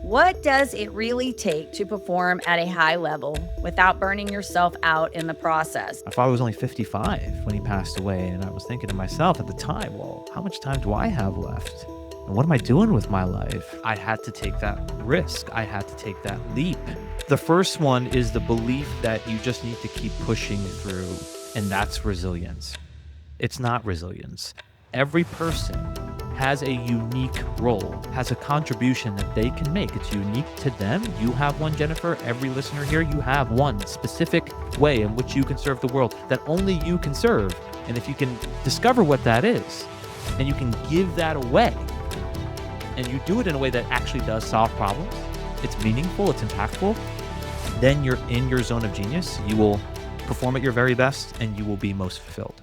What does it really take to perform at a high level without burning yourself out in the process? My father was only 55 when he passed away, and I was thinking to myself at the time, well, how much time do I have left? And what am I doing with my life? I had to take that risk. I had to take that leap. The first one is the belief that you just need to keep pushing through, and that's resilience. It's not resilience. Every person has a unique role, has a contribution that they can make. It's unique to them. You have one, Jennifer. Every listener here, you have one specific way in which you can serve the world that only you can serve. And if you can discover what that is, and you can give that away, and you do it in a way that actually does solve problems, it's meaningful, it's impactful, then you're in your zone of genius. You will perform at your very best, and you will be most fulfilled.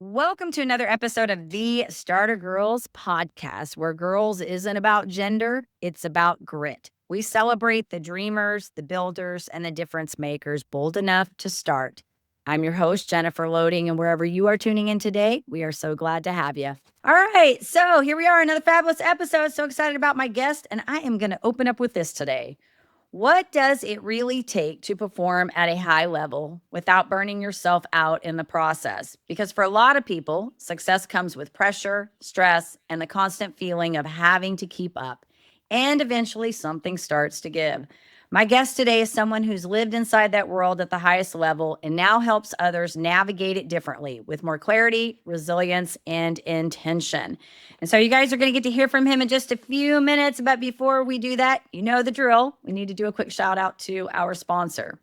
Welcome to another episode of the Starter Girlz Podcast, where girls isn't about gender, it's about grit. We celebrate the dreamers, the builders, and the difference makers bold enough to start. I'm your host, Jennifer Loehding, and wherever you are tuning in today, we are so glad to have you. All right, so here we are, another fabulous episode. So excited about my guest, and I am going to open up with this today. What does it really take to perform at a high level without burning yourself out in the process? Because for a lot of people, success comes with pressure, stress, and the constant feeling of having to keep up. And eventually something starts to give. My guest today is someone who's lived inside that world at the highest level and now helps others navigate it differently with more clarity, resilience, and intention. And so you guys are going to get to hear from him in just a few minutes. But before we do that, you know the drill. We need to do a quick shout out to our sponsor.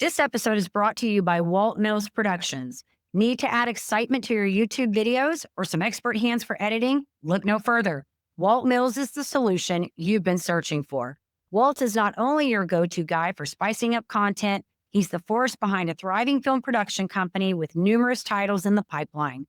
This episode is brought to you by Walt Mills Productions. Need to add excitement to your YouTube videos or some expert hands for editing? Look no further. Walt Mills is the solution you've been searching for. Walt is not only your go-to guy for spicing up content, he's the force behind a thriving film production company with numerous titles in the pipeline.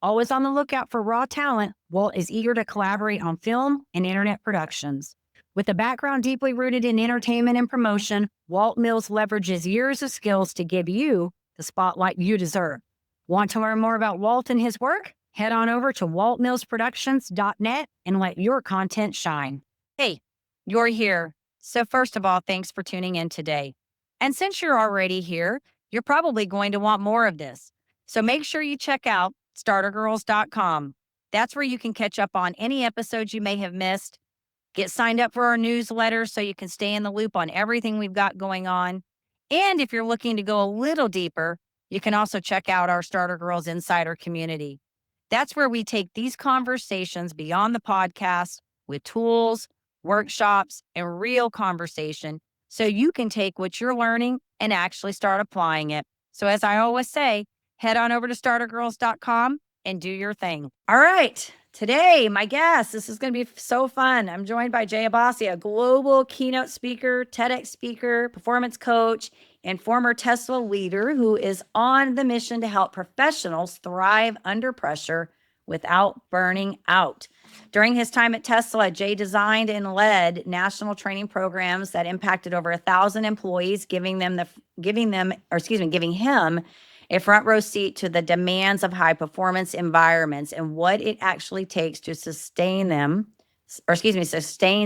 Always on the lookout for raw talent, Walt is eager to collaborate on film and internet productions. With a background deeply rooted in entertainment and promotion, Walt Mills leverages years of skills to give you the spotlight you deserve. Want to learn more about Walt and his work? Head on over to waltmillsproductions.net and let your content shine. Hey, you're here. So first of all, thanks for tuning in today. And since you're already here, you're probably going to want more of this. So make sure you check out startergirlz.com. That's where you can catch up on any episodes you may have missed. Get signed up for our newsletter so you can stay in the loop on everything we've got going on. And if you're looking to go a little deeper, you can also check out our Starter Girlz Insider community. That's where we take these conversations beyond the podcast with tools, workshops, and real conversation so you can take what you're learning and actually start applying it. So as I always say, head on over to startergirlz.com and do your thing. All right. Today, my guest, this is going to be so fun. I'm joined by Jay Abassi, a global keynote speaker, TEDx speaker, performance coach, and former Tesla leader who is on the mission to help professionals thrive under pressure without burning out. During his time at Tesla, Jay designed and led national training programs that impacted over 1,000 employees, giving him a front row seat to the demands of high performance environments and what it actually takes to sustain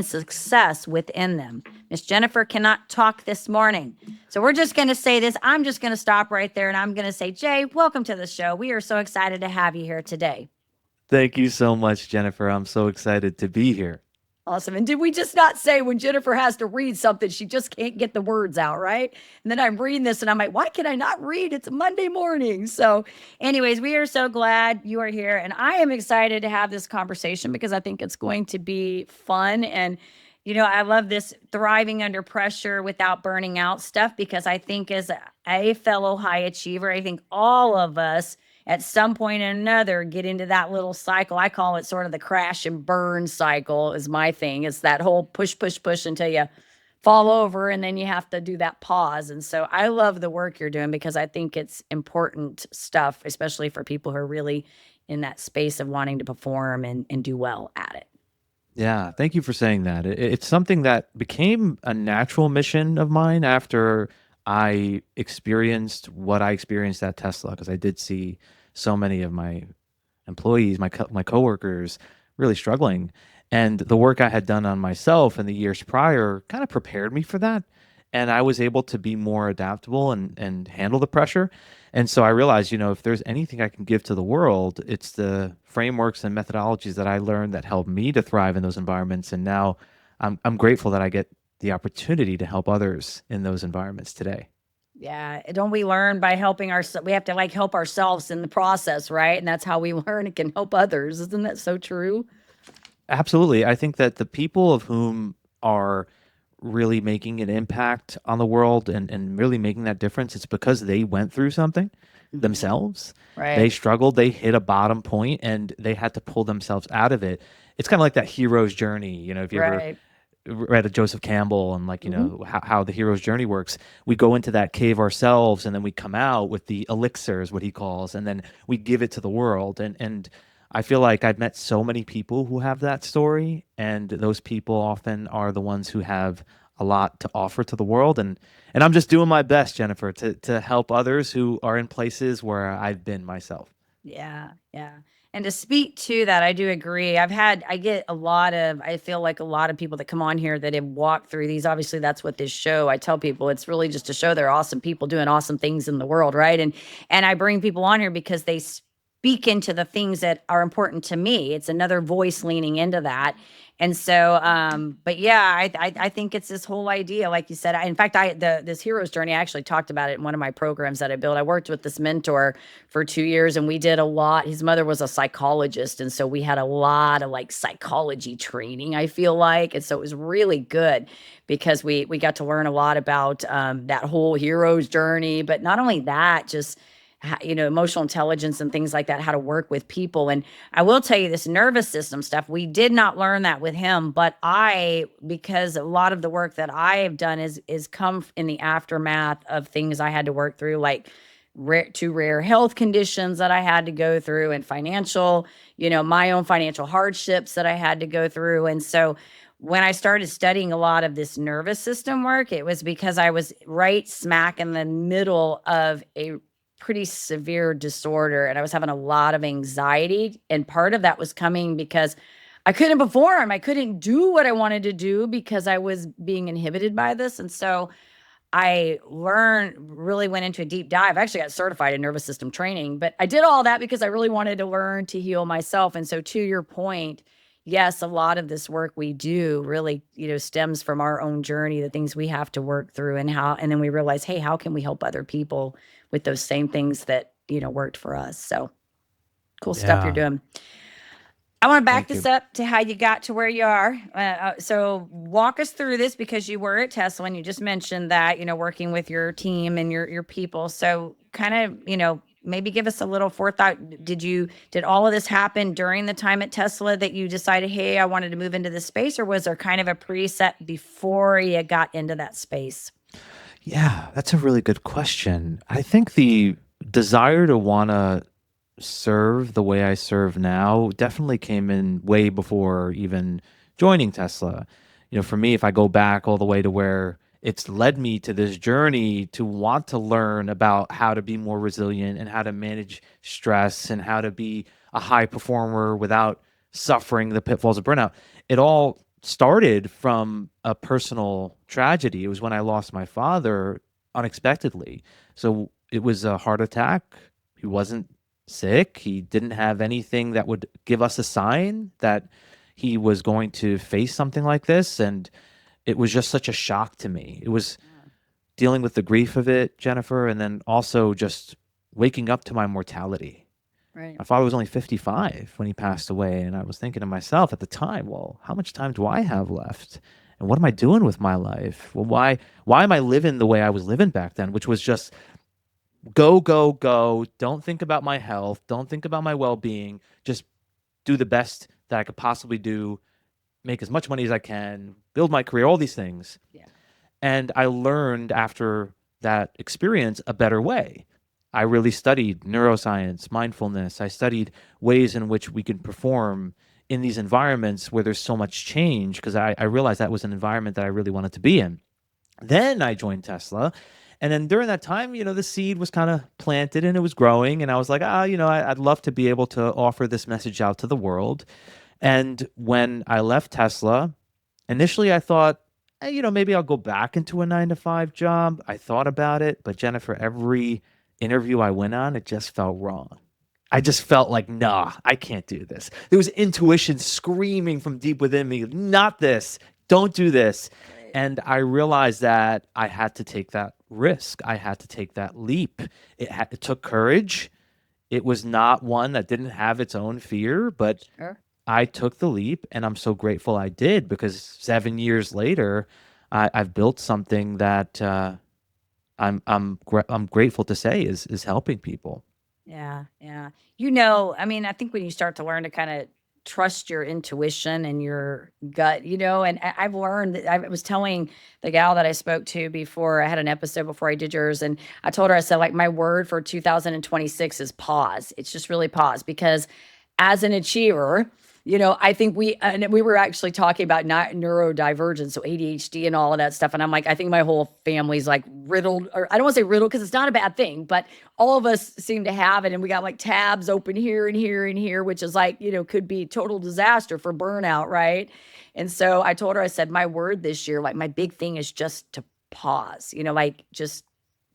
success within them. Miss Jennifer cannot talk this morning. So we're just going to say this. I'm just going to stop right there and I'm going to say, Jay, welcome to the show. We are so excited to have you here today. Thank you so much, Jennifer. I'm so excited to be here. Awesome. And did we just not say when Jennifer has to read something, she just can't get the words out, right? And then I'm reading this and I'm like, why can I not read? It's a Monday morning. So anyways, we are so glad you are here. And I am excited to have this conversation because I think it's going to be fun. And, you know, I love this thriving under pressure without burning out stuff because I think as a fellow high achiever, I think all of us at some point or another get into that little cycle. I call it sort of the crash and burn cycle is my thing. It's that whole push until you fall over and then you have to do that pause. And so I love the work you're doing because I think it's important stuff, especially for people who are really in that space of wanting to perform and do well at it. Yeah, thank you for saying that. It's something that became a natural mission of mine after I experienced what I experienced at Tesla because I did see so many of my employees, my coworkers, really struggling, and the work I had done on myself in the years prior kind of prepared me for that, and I was able to be more adaptable and handle the pressure. And so I realized, if there's anything I can give to the world, it's the frameworks and methodologies that I learned that helped me to thrive in those environments. And now I'm grateful that I get the opportunity to help others in those environments today. Yeah, don't we learn by helping ourselves? We have to like help ourselves in the process, right? And that's how we learn and can help others. Isn't that so true? Absolutely. I think that the people of whom are really making an impact on the world and really making that difference, it's because they went through something Mhm. themselves. They Right. struggled, they hit a bottom point, and they had to pull themselves out of it. It's kind of like that hero's journey. If you ever Right. read a Joseph Campbell and like, Mhm. how the hero's journey works, we go into that cave ourselves and then we come out with the elixir is what he calls, and then we give it to the world. And I feel like I've met so many people who have that story, and those people often are the ones who have a lot to offer to the world. And I'm just doing my best, Jennifer, to help others who are in places where I've been myself. Yeah, yeah. And to speak to that, I do agree. I get I feel like a lot of people that come on here that have walked through these. Obviously, that's what this show, I tell people it's really just to show they're awesome people doing awesome things in the world, right? And I bring people on here because they speak into the things that are important to me. It's another voice leaning into that. And so, but yeah, I think it's this whole idea, like you said. In fact, this hero's journey, I actually talked about it in one of my programs that I built. I worked with this mentor for 2 years, and we did a lot. His mother was a psychologist, and so we had a lot of, like, psychology training, I feel like, and so it was really good because we got to learn a lot about, that whole hero's journey, but not only that, just emotional intelligence and things like that, how to work with people. And I will tell you, this nervous system stuff, we did not learn that with him, but because a lot of the work that I have done is come in the aftermath of things I had to work through, like two rare health conditions that I had to go through, and my own financial hardships that I had to go through. And so when I started studying a lot of this nervous system work, it was because I was right smack in the middle of a pretty severe disorder, and I was having a lot of anxiety. And part of that was coming because I couldn't perform. I couldn't do what I wanted to do because I was being inhibited by this. And so really went into a deep dive. I actually got certified in nervous system training, but I did all that because I really wanted to learn to heal myself. And so, to your point, yes, a lot of this work we do really, stems from our own journey, the things we have to work through, and then we realize, hey, how can we help other people with those same things that, worked for us? So cool stuff you're Yeah. doing. I want to back Thank this you. up to how you got to where you are. So walk us through this, because you were at Tesla and you just mentioned that, working with your team and your people. So kind of, maybe give us a little forethought. Did all of this happen during the time at Tesla that you decided, hey, I wanted to move into this space, or was there kind of a preset before you got into that space? Yeah, that's a really good question. I think the desire to want to serve the way I serve now definitely came in way before even joining Tesla. For me, if I go back all the way to where it's led me to this journey to want to learn about how to be more resilient and how to manage stress and how to be a high performer without suffering the pitfalls of burnout, it all started from a personal tragedy. It was when I lost my father unexpectedly. So it was a heart attack. He wasn't sick. He didn't have anything that would give us a sign that he was going to face something like this. And it was just such a shock to me. It was Yeah, dealing with the grief of it, Jennifer, and then also just waking up to my mortality. right. My father was only 55 when he passed away. And I was thinking to myself at the time, well, how much time do I have left? And what am I doing with my life? Well, why am I living the way I was living back then, which was just go, go, go. Don't think about my health. Don't think about my well being. Just do the best that I could possibly do, make as much money as I can, build my career, all these things. Yeah. And I learned after that experience a better way. I really studied neuroscience, mindfulness. I studied ways in which we can perform in these environments where there's so much change because I realized that was an environment that I really wanted to be in. Then I joined Tesla, And then during that time, the seed was kind of planted and it was growing. And I was like, I'd love to be able to offer this message out to the world. And when I left Tesla, initially I thought, maybe I'll go back into a 9 to 5 job. I thought about it, but Jennifer, every interview I went on, it just felt wrong. I just felt like, nah, I can't do this. There was intuition screaming from deep within me, not this, don't do this. Right. And I realized that I had to take that risk. I had to take that leap. It took courage. It was not one that didn't have its own fear, but Sure. I took the leap, and I'm so grateful I did, because 7 years later, I've built something that I'm grateful to say is helping people. Yeah, yeah. I mean, I think when you start to learn to kind of trust your intuition and your gut, and I've learned that I was telling the gal that I spoke to before I had an episode before I did yours, and I told her, I said, like, my word for 2026 is pause. It's just really pause, because as an achiever, I think we were actually talking about not neurodivergence, so ADHD and all of that stuff. And I'm like, I think my whole family's like riddled, or I don't want to say riddled because it's not a bad thing, but all of us seem to have it. And we got like tabs open here and here and here, which is like, could be total disaster for burnout, right? And so I told her, I said, my word this year, like my big thing is just to pause, like just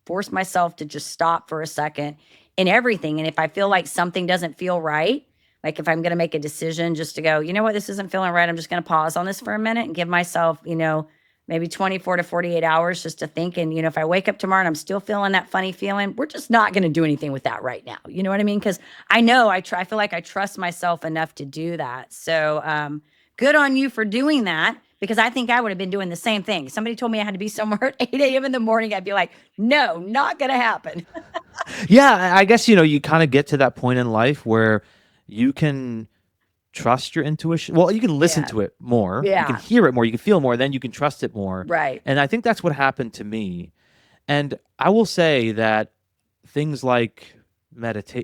force myself to just stop for a second in everything. And if I feel like something doesn't feel right, like if I'm going to make a decision, just to go, you know what, this isn't feeling right, I'm just going to pause on this for a minute and give myself, maybe 24 to 48 hours just to think. And, if I wake up tomorrow and I'm still feeling that funny feeling, we're just not going to do anything with that right now. You know what I mean? Because I know I feel like I trust myself enough to do that. So good on you for doing that, because I think I would have been doing the same thing. Somebody told me I had to be somewhere at 8 a.m. in the morning. I'd be like, no, not going to happen. Yeah, I guess, you kind of get to that point in life where you can trust your intuition. Well, you can listen Yeah. to it more. You can Yeah. hear it more. You can feel more. Then you can trust it more. Right. And I think that's what happened to me. And I will say that things like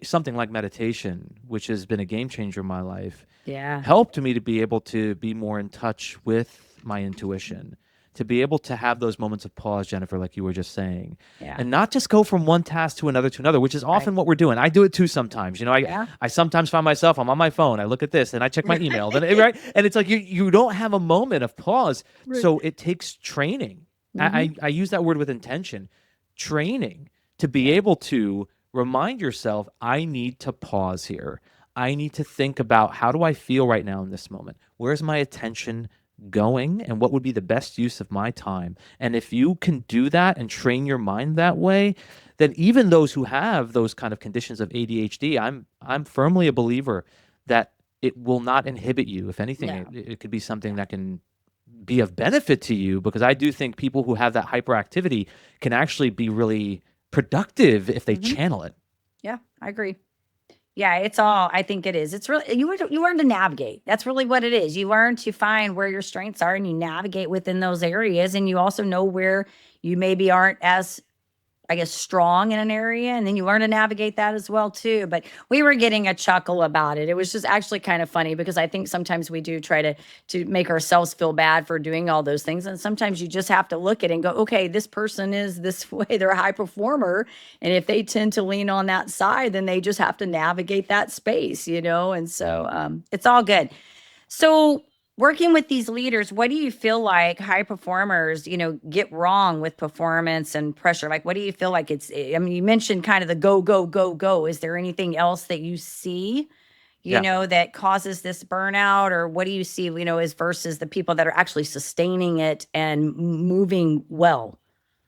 something like meditation, which has been a game changer in my life, Yeah. helped me to be able to be more in touch with my intuition, to be able to have those moments of pause, Jennifer, like you were just saying, Yeah. and not just go from one task to another, which is often what we're doing. I do it too sometimes. Yeah. I sometimes find myself, I'm on my phone, I look at this and I check my email, then right, and it's like you don't have a moment of pause. Right. So it takes training. I use that word with intention, training, to be able to remind yourself, I need to pause here. I need to think about, how do I feel right now in this moment? Where's my attention going, and what would be the best use of my time? And if you can do that and train your mind that way, then even those who have those kind of conditions of ADHD, I'm firmly a believer that it will not inhibit you. If anything, No. it could be something that can be of benefit to you, because I do think people who have that hyperactivity can actually be really productive if they channel it. Yeah, I agree. Yeah, I think it is. It's really, you learn to navigate. That's really what it is. You learn to find where your strengths are and you navigate within those areas. And you also know where you maybe aren't as, I guess, strong in an area, and then you learn to navigate that as well too. But we were getting a chuckle about it. It was just actually kind of funny, because I think sometimes we do try to make ourselves feel bad for doing all those things. And sometimes you just have to look at it and go, okay, this person is this way, they're a high performer. And if they tend to lean on that side, then they just have to navigate that space, And so it's all good. So working with these leaders, what do you feel like high performers, get wrong with performance and pressure? Like, what do you feel like I mean, you mentioned kind of the go, go, go, go. Is there anything else that you see, Yeah. that causes this burnout? Or what do you see, as versus the people that are actually sustaining it and moving well?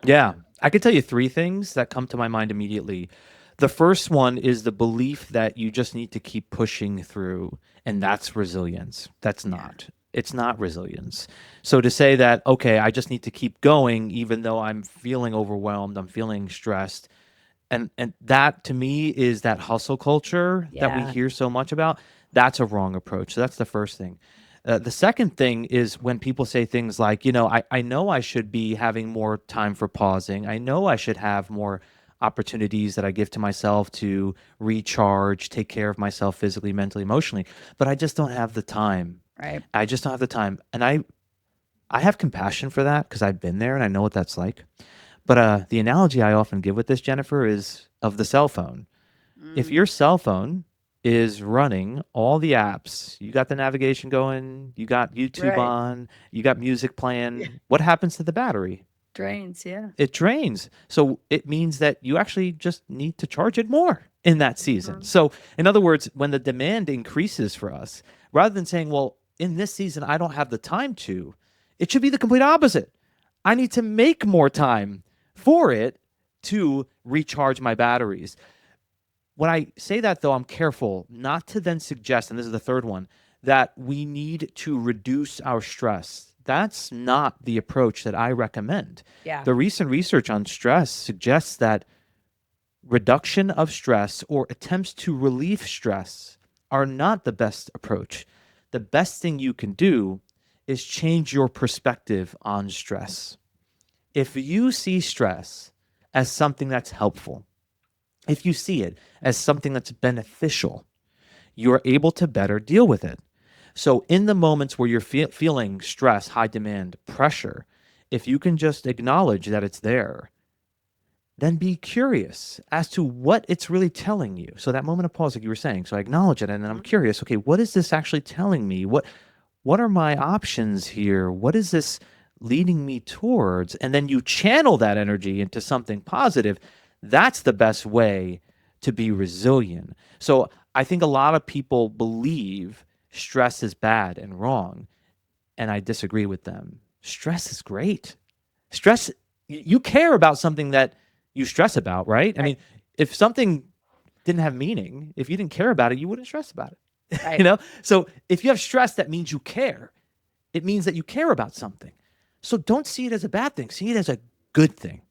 Yeah. I could tell you 3 things that come to my mind immediately. The first one is the belief that you just need to keep pushing through, and that's resilience. That's not. It's not resilience. So to say that, okay, I just need to keep going even though I'm feeling overwhelmed, I'm feeling stressed, and that to me is that hustle culture that we Yeah. hear so much about. That's a wrong approach. So that's the first thing. The second thing is when people say things like, I know I should be having more time for pausing. I know I should have more opportunities that I give to myself to recharge, take care of myself physically, mentally, emotionally, but I just don't have the time. Right. I just don't have the time. And I have compassion for that, because I've been there and I know what that's like. But the analogy I often give with this, Jennifer, is of the cell phone. If Mm, your cell phone is running all the apps, you got the navigation going, you got YouTube right. on, you got music Yeah. playing, what happens to the battery? Drains. Yeah. It drains. So it means that you actually just need to charge it more in that season. Mhm. So, in other words, when the demand increases for us, rather than saying, well, in this season, I don't have the time to, it should be the complete opposite. I need to make more time for it to recharge my batteries. When I say that, though, I'm careful not to then suggest, and this is the third one, that we need to reduce our stress. That's not the approach that I recommend. Yeah. The recent research on stress suggests that reduction of stress or attempts to relieve stress are not the best approach. The best thing you can do is change your perspective on stress. If you see stress as something that's helpful, if you see it as something that's beneficial, you're able to better deal with it. So, in the moments where you're feeling stress, high demand, pressure, if you can just acknowledge that it's there, then be curious as to what it's really telling you. So, that moment of pause, like you were saying, so I acknowledge it and then I'm Mhm. curious, okay, what is this actually telling me? What are my options here? What is this leading me towards? And then you channel that energy into something positive. That's the best way to be resilient. So I think a lot of people believe stress is bad and wrong, and I disagree with them. Stress is great. Stress, you care about something that you stress about, right? I Right. mean, if something didn't have meaning, if you didn't care about it, you wouldn't stress about it. Right. So if you have stress, that means you care. It means that you care about something. So don't see it as a bad thing. See it as a good thing.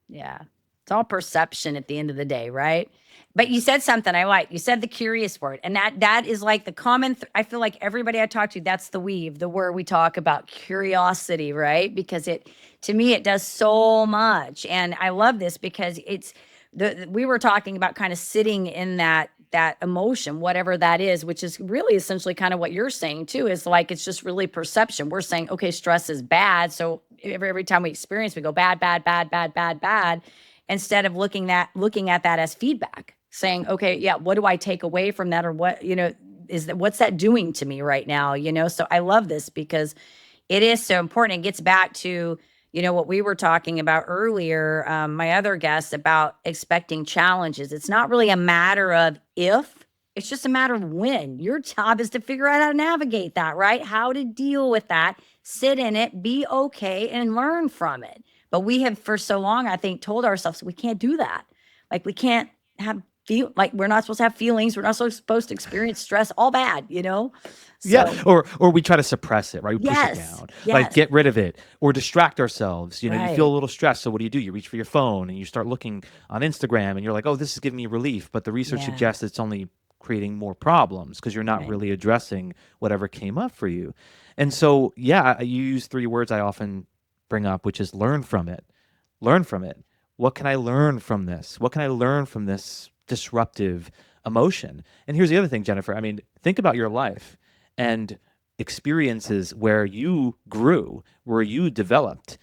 Yeah. It's all perception at the end of the day, right? But you said something I like. You said the curious word. And that is like the common I feel like everybody I talk to, that's the weave, the word we talk about curiosity, right? Because it to me it does so much. And I love this because it's we were talking about kind of sitting in that emotion, whatever that is, which is really essentially kind of what you're saying too, is like it's just really perception. We're saying, okay, stress is bad. So every time we experience, we go bad, bad, bad, bad, bad, bad, instead of looking at that as feedback, saying, okay, yeah, what do I take away from that? Or what, is that what's that doing to me right now? So I love this because it is so important. It gets back to, what we were talking about earlier, my other guest about expecting challenges. It's not really a matter of if, it's just a matter of when. Your job is to figure out how to navigate that, right? How to deal with that, sit in it, be okay, and learn from it. But we have for so long, I think, told ourselves we can't do that. Like we can't have feel like we're not supposed to have feelings. We're not supposed to experience stress, all bad. Yeah, So or we try to suppress it, right? We push it yes, down, like yes, get rid of it, or distract ourselves. You feel right. a little stressed, so what do? You reach for your phone and you start looking on Instagram, and you're like, "Oh, this is giving me relief," but the research Yeah, suggests it's only creating more problems because you're not right. really addressing whatever came up for you. And so, yeah, you use three words I often bring up, which is learn from it. Learn from it. What can I learn from this? What can I learn from this disruptive emotion? And here's the other thing, Jennifer. I mean, think about your life and experiences where you grew, where you developed.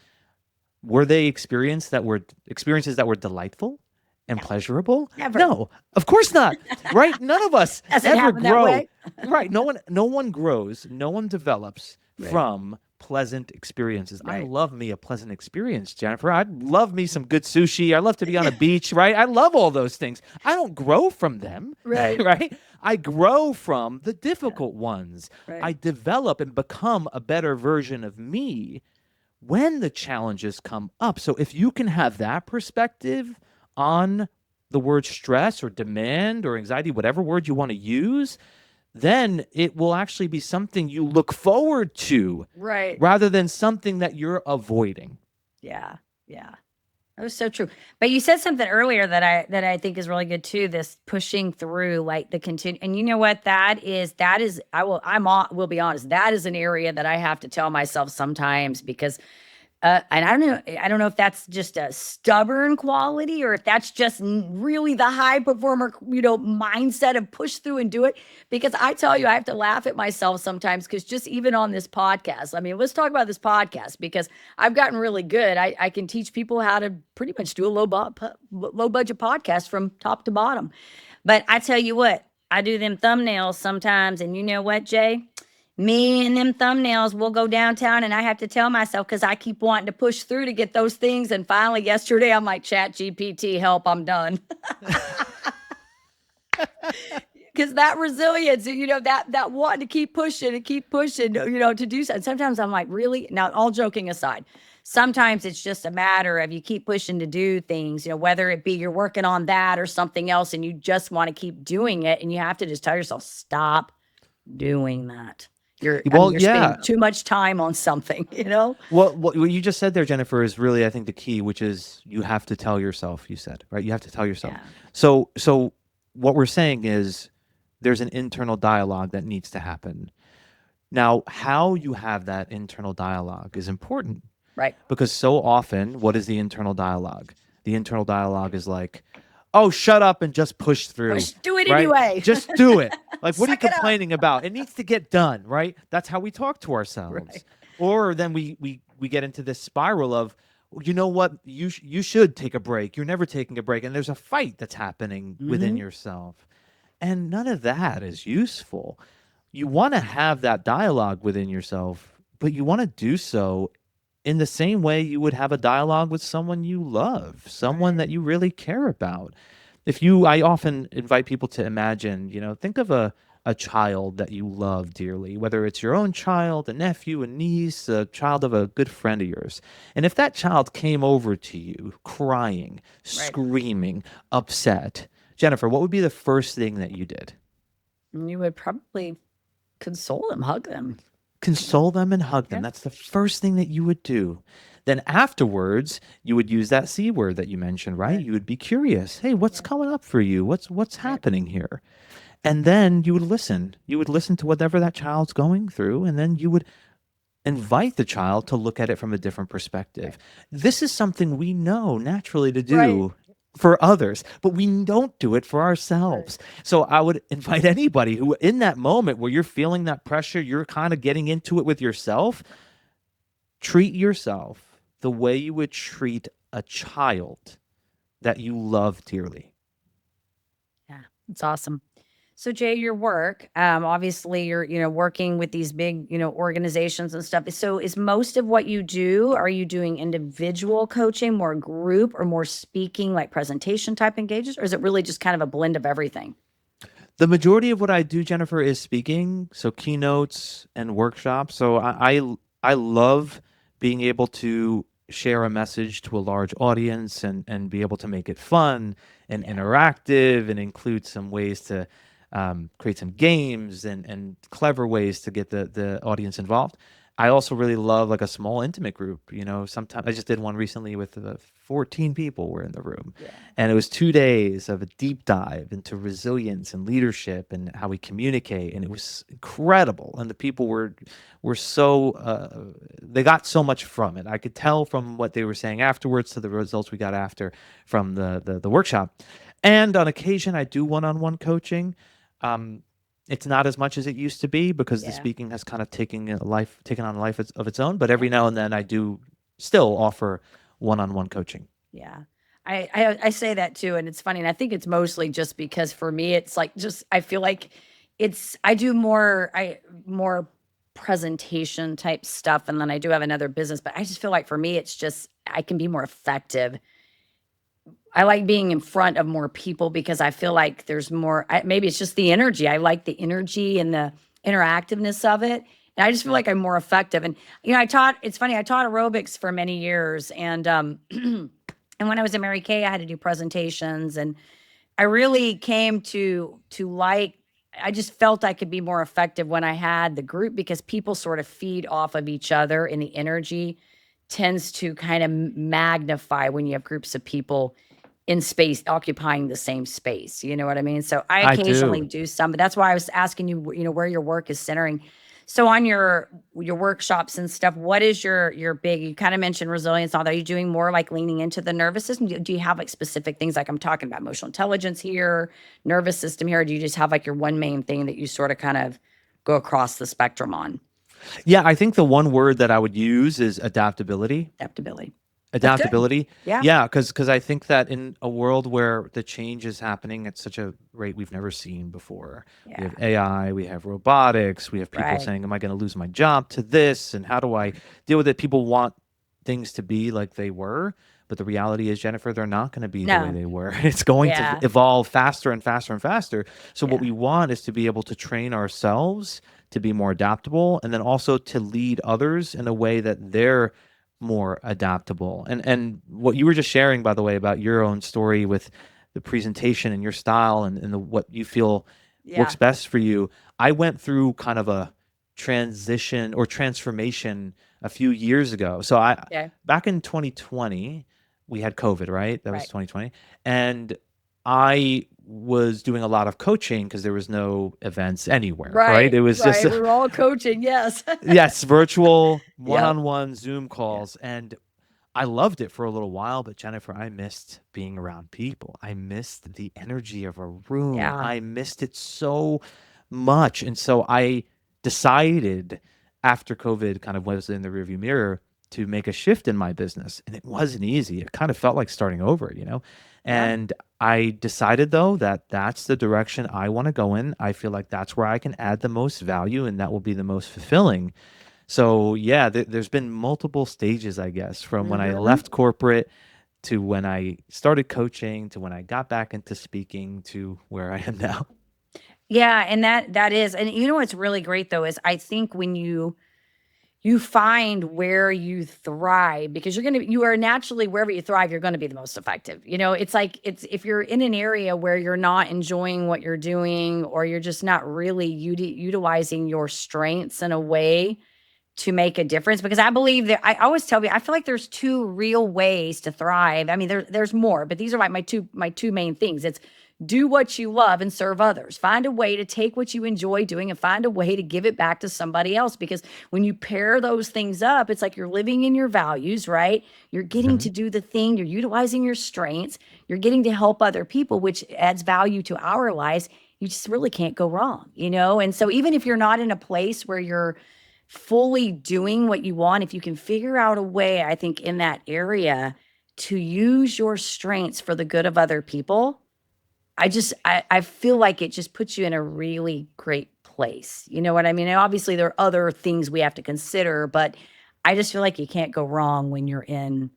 Were they experiences that were delightful and No, pleasurable? never. No, of course not. Right? None of us Doesn't ever happen that grow. way. Right? No one grows, no one develops Right, from pleasant experiences. I right, love me a pleasant experience, Jennifer. I love me some good sushi. I love to be on a beach, right? I love all those things. I don't grow from them, right. right? I grow from the Yeah, difficult ones. I right. develop and become a better version of me when the challenges come up. So if you can have that perspective on the word stress or demand or anxiety, whatever word you want to use, then it will actually be something you look forward to Right. rather than something that you're avoiding. Yeah, yeah. That was so true. But you said something earlier that I think is really good too, this pushing through like the continue. And you know what that is will be honest, that is an area that I have to tell myself sometimes because And I don't know if that's just a stubborn quality or if that's just really the high performer, mindset of push through and do it. Because I tell you, I have to laugh at myself sometimes because just even on this podcast, I mean, let's talk about this podcast because I've gotten really good. I can teach people how to pretty much do a low budget podcast from top to bottom. But I tell you what, I do them thumbnails sometimes. And you know what, Jay? Me and them thumbnails will go downtown and I have to tell myself because I keep wanting to push through to get those things. And finally, yesterday, I'm like, Chat GPT, help, I'm done. Because that resilience, that wanting to keep pushing and keep pushing, to do so. And sometimes I'm like, really? Now, all joking aside, sometimes it's just a matter of you keep pushing to do things, whether it be you're working on that or something else and you just want to keep doing it. And you have to just tell yourself, stop doing that. You're spending too much time on something, What you just said there, Jennifer, is really, I think, the key, which is you have to tell yourself, you said, right? You have to tell yourself. Yeah. So what we're saying is there's an internal dialogue that needs to happen. Now, how you have that internal dialogue is important. Right. Because so often, what is the internal dialogue? The internal dialogue is like, oh, shut up and just push through. Do it anyway. Just do it. Like, what are you complaining about? It needs to get done, right? That's how we talk to ourselves. Right. Or then we get into this spiral of, you know what? You should take a break. You're never taking a break. And there's a fight that's happening within yourself. And none of that is useful. You want to have that dialogue within yourself, but you want to do so in the same way you would have a dialogue with someone you love, someone that you really care about. I often invite people to imagine, think of a child that you love dearly, whether it's your own child, a nephew, a niece, a child of a good friend of yours. And if that child came over to you crying, screaming, upset, Jennifer, what would be the first thing that you did? You would probably console them, hug them. Console them and hug them. That's the first thing that you would do. Then afterwards, you would use that C word that you mentioned, right? You would be curious. Hey, what's coming up for you? What's happening here? And then you would listen. You would listen to whatever that child's going through, and then you would invite the child to look at it from a different perspective. This is something we know naturally to do for others, but we don't do it for ourselves. So I would invite anybody who, in that moment where you're feeling that pressure, you're kind of getting into it with yourself, treat yourself the way you would treat a child that you love dearly. Yeah, it's awesome. So Jay, your work, obviously you're, working with these big, organizations and stuff. So is most of what you do, are you doing individual coaching, more group or more speaking, like presentation type engagements? Or is it really just kind of a blend of everything? The majority of what I do, Jennifer, is speaking. So keynotes and workshops. So I love being able to share a message to a large audience and be able to make it fun and interactive and include some ways to create some games and clever ways to get the audience involved. I also really love like a small intimate group. Sometimes I just did one recently with 14 people were in the room, and it was 2 days of a deep dive into resilience and leadership and how we communicate, and it was incredible. And the people were so they got so much from it. I could tell from what they were saying afterwards to the results we got after from the workshop. And on occasion, I do one-on-one coaching. It's not as much as it used to be because the speaking has kind of taken on a life of its own. But every now and then I do still offer one-on-one coaching. Yeah. I say that too. And it's funny. And I think it's mostly just because for me, it's like, I feel like I do more presentation type stuff. And then I do have another business, but I just feel like for me, it's just, I can be more effective. I like being in front of more people because I feel like there's more, maybe it's just the energy. I like the energy and the interactiveness of it. And I just feel like I'm more effective. And, it's funny, I taught aerobics for many years. And, and when I was in Mary Kay, I had to do presentations. And I really came to like, I just felt I could be more effective when I had the group because people sort of feed off of each other and the energy tends to kind of magnify when you have groups of people in space occupying the same space. You know what I mean? So I occasionally do some, but that's why I was asking you, where your work is centering. So on your workshops and stuff, what is your big? You kind of mentioned resilience. Although you're doing more like leaning into the nervous system. Do you have like specific things like I'm talking about emotional intelligence here, nervous system here? Or do you just have like your one main thing that you sort of kind of go across the spectrum on? Yeah, I think the one word that I would use is adaptability. Adaptability. That's good. Adaptability. Yeah. Yeah, because I think that in a world where the change is happening at such a rate we've never seen before, we Yeah. have AI, we have robotics, we have people Right. saying, "Am I going to lose my job to this? And how do I deal with it?" People want things to be like they were, but the reality is, Jennifer, they're not going to be the way No. they were. It's going to Yeah. evolve faster and faster and faster. So what Yeah. we want is to be able to train ourselves to be more adaptable, and then also to lead others in a way that they're more adaptable. And what you were just sharing, by the way, about your own story with the presentation and your style and what you feel works Yeah. best for you. I went through kind of a transition or transformation a few years ago. So I Okay. back in 2020, we had COVID, right? That was Right. 2020. And I was doing a lot of coaching because there was no events anywhere, right? Right. It was just Right. We were all coaching. Yes. yes, virtual Yep. one-on-one Zoom Yeah. calls. And I loved it for a little while, but Jennifer, I missed being around people. I missed the energy of a room. Yeah. I missed it so much. And so I decided after COVID kind of was in the rearview mirror to make a shift in my business. And it wasn't easy. It kind of felt like starting over, you know? Yeah. And I decided though that that's the direction I want to go in. I feel like that's where I can add the most value and that will be the most fulfilling. So yeah, there's been multiple stages, I guess, from when I Hmm. left corporate to when I started coaching to when I got back into speaking to where I am now. Yeah, and that is, and you know what's really great though is I think when you find where you thrive because you are naturally wherever you thrive, you're gonna be the most effective. It's like it's if you're in an area where you're not enjoying what you're doing or you're just not really utilizing your strengths in a way to make a difference because I believe that I always tell you I feel like there's two real ways to thrive. I mean there's more, but these are like my two main things. It's do what you love and serve others. Find a way to take what you enjoy doing and find a way to give it back to somebody else because when you pair those things up, it's like you're living in your values, right? You're getting Mhm. to do the thing, you're utilizing your strengths, you're getting to help other people, which adds value to our lives. You just really can't go wrong. And so even if you're not in a place where you're fully doing what you want, if you can figure out a way, I think, in that area to use your strengths for the good of other people, I feel like it just puts you in a really great place. You know what I mean? And obviously, there are other things we have to consider, but I just feel like you can't go wrong when you're in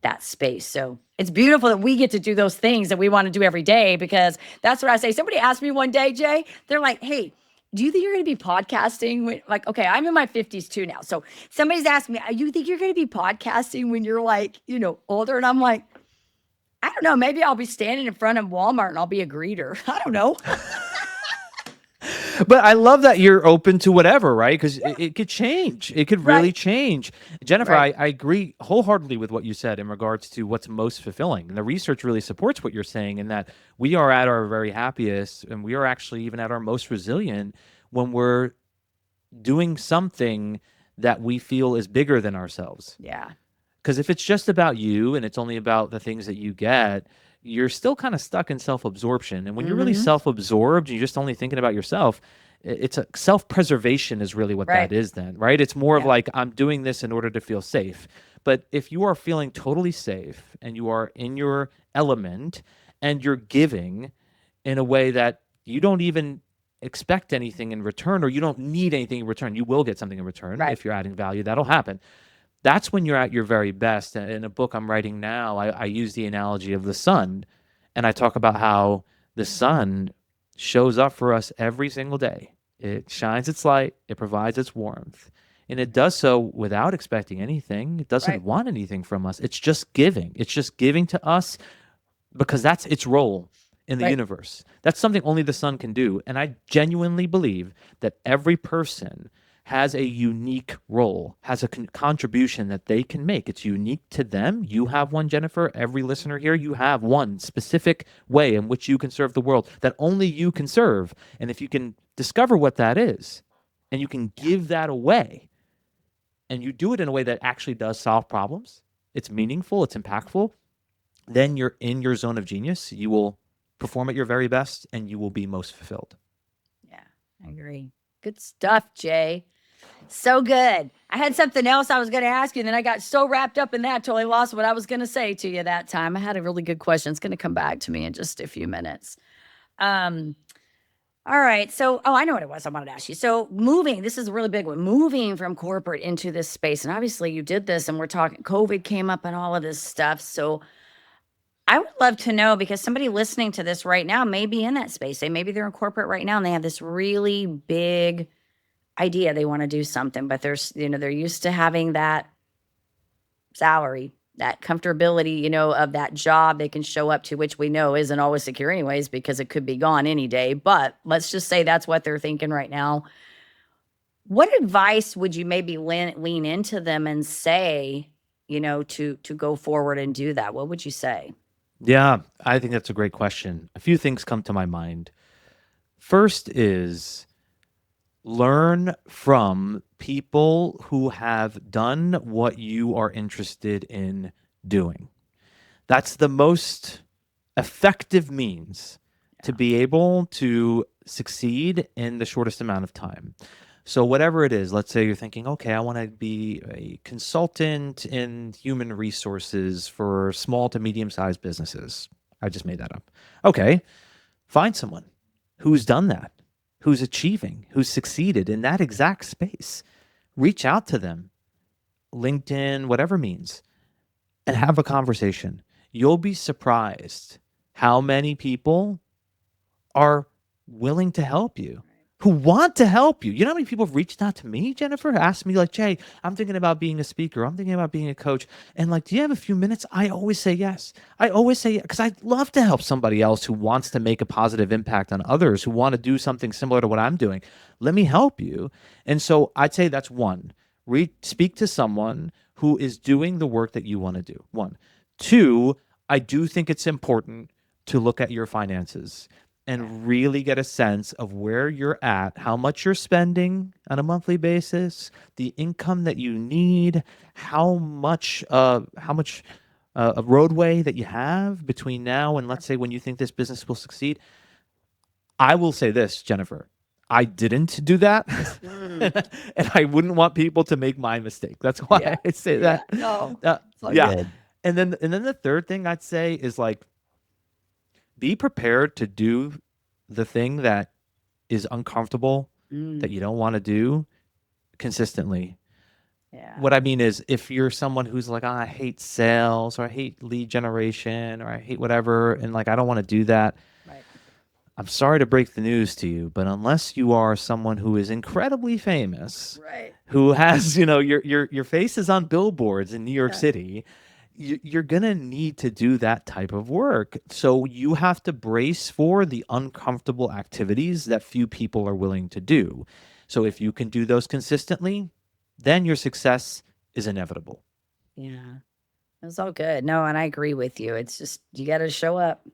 that space. So it's beautiful that we get to do those things that we want to do every day because that's what I say. Somebody asked me one day, Jay, they're like, hey, do you think you're going to be podcasting? Like, okay, I'm in my 50s too now. So somebody's asked me, you think you're going to be podcasting when you're like, older? And I'm like, I don't know. Maybe I'll be standing in front of Walmart and I'll be a greeter. I don't know. But I love that you're open to whatever, right? Because it could change. It could really Right. change. Jennifer, Right. I agree wholeheartedly with what you said in regards to what's most fulfilling. And the research really supports what you're saying in that we are at our very happiest and we are actually even at our most resilient when we're doing something that we feel is bigger than ourselves. Yeah. Because if it's just about you and it's only about the things that you get, you're still kind of stuck in self-absorption. And when you're really Hmm. self-absorbed and you're just only thinking about yourself, it's a self-preservation is really what that Right. is then, right? It's more of Yeah. like I'm doing this in order to feel safe. But if you are feeling totally safe and you are in your element and you're giving in a way that you don't even expect anything in return or you don't need anything in return, you will get something in return Right. if you're adding value. That'll happen. That's when you're at your very best. In a book I'm writing now, I use the analogy of the sun, and I talk about how the sun shows up for us every single day. It shines its light, it provides its warmth, and it does so without expecting anything. It doesn't Right. want anything from us. It's just giving. It's just giving to us because that's its role in the Right. universe. That's something only the sun can do. And I genuinely believe that every person has a unique role, has a contribution that they can make. It's unique to them. You have one, Jennifer. Every listener here, you have one specific way in which you can serve the world that only you can serve. And if you can discover what that is and you can Yeah. give that away, and you do it in a way that actually does solve problems, it's meaningful, it's impactful, then you're in your zone of genius. You will perform at your very best and you will be most fulfilled. Yeah, I agree. Good stuff, Jay. So good. I had something else I was going to ask you, and then I got so wrapped up in that, totally lost what I was going to say to you that time. I had a really good question. It's going to come back to me in just a few minutes. Um, all right. So, I know what it was I wanted to ask you. So, moving, this is a really big one, moving from corporate into this space. And obviously, you did this, and we're talking COVID came up and all of this stuff. So, I would love to know because somebody listening to this right now may be in that space. Maybe they're in corporate right now and they have this really big idea they want to do something, but they're used to having that salary, that comfortability, of that job they can show up to, which we know isn't always secure anyways, because it could be gone any day. But let's just say that's what they're thinking right now. What advice would you maybe lean into them and say, to go forward and do that? What would you say? Yeah, I think that's a great question. A few things come to my mind. First is learn from people who have done what you are interested in doing. That's the most effective means to Yeah. be able to succeed in the shortest amount of time. So, whatever it is, let's say you're thinking, okay, I want to be a consultant in human resources for small to medium sized businesses. I just made that up. Okay, find someone who's done that, who's achieving, who's succeeded in that exact space. Reach out to them, LinkedIn, whatever means, and have a conversation. You'll be surprised how many people are willing to help you, who want to help you. You know how many people have reached out to me, Jennifer, asked me like, Jay, I'm thinking about being a speaker. I'm thinking about being a coach. And like, do you have a few minutes? I always say yes. I always say yes, because I'd love to help somebody else who wants to make a positive impact on others, who want to do something similar to what I'm doing. Let me help you. And so I'd say that's one. Speak to someone who is doing the work that you want to do. One. Two, I do think it's important to look at your finances and really get a sense of where you're at, how much you're spending on a monthly basis, the income that you need, how much a roadway that you have between now and, let's say, when you think this business will succeed. I will say this, Jennifer. I didn't do that. And I wouldn't want people to make my mistake. That's why Yeah. I say Yeah. that. No, it's all Yeah. good. And then the third thing I'd say is like, be prepared to do the thing that is uncomfortable, that Mm, you don't want to do consistently. yeah. What I mean is, if you're someone who's like, I hate sales, or I hate lead generation, or I hate whatever, and like, I don't want to do that. Right. I'm sorry to break the news to you, but unless you are someone who is incredibly famous, Right. who has, your face is on billboards in New York Yeah. City, you're gonna need to do that type of work. So you have to brace for the uncomfortable activities that few people are willing to do. So if you can do those consistently, then your success is inevitable. Yeah. It was all good. No, and I agree with you. It's just you got to show up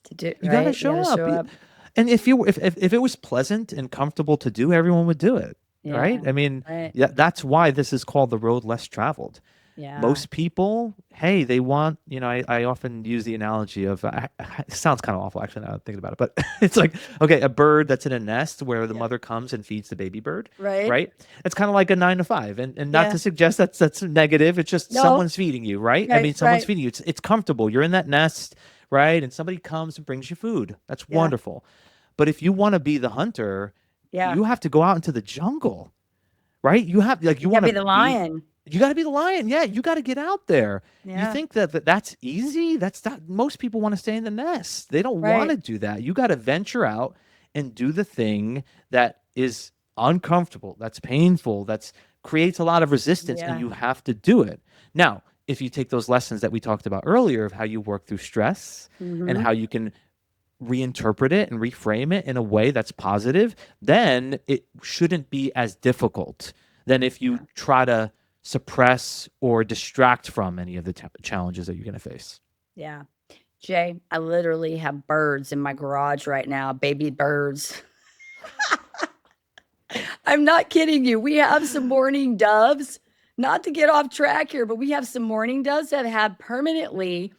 to do You got to right. You got show to up. show up. And if it was pleasant and comfortable to do, everyone would do it, right? Yeah. I mean, Right. yeah, that's why this is called the road less traveled. Yeah. Most people, hey, they want, I often use the analogy of, it sounds kind of awful actually now I'm thinking about it, but it's like, okay, a bird that's in a nest where the Yeah. mother comes and feeds the baby bird, Right. right? It's kind of like a 9 to 5. And not Yeah. to suggest that's negative. It's just No. someone's feeding you, right? I Right. mean, someone's Right. feeding you. It's comfortable. You're in that nest, right? And somebody comes and brings you food. That's Yeah. wonderful. But if you want to be the hunter, Yeah. you have to go out into the jungle, right? You have like You you got to want be to the be lion. you got to be the lion. Yeah, you got to get out there. You Yeah. think that's easy? That's not. Most people want to stay in the nest. They don't want Right. to do that. You got to venture out and do the thing that is uncomfortable, that's painful, that's creates a lot of resistance, and Yeah. you have to do it. Now, if you take those lessons that we talked about earlier of how you work through stress and Mm-hmm. how you can reinterpret it and reframe it in a way that's positive, then it shouldn't be as difficult than if you Yeah. try to suppress or distract from any of the challenges that you're going to face. Yeah. Jay, I literally have birds in my garage right now, baby birds. I'm not kidding you. We have some mourning doves, not to get off track here, but we have some mourning doves that have permanently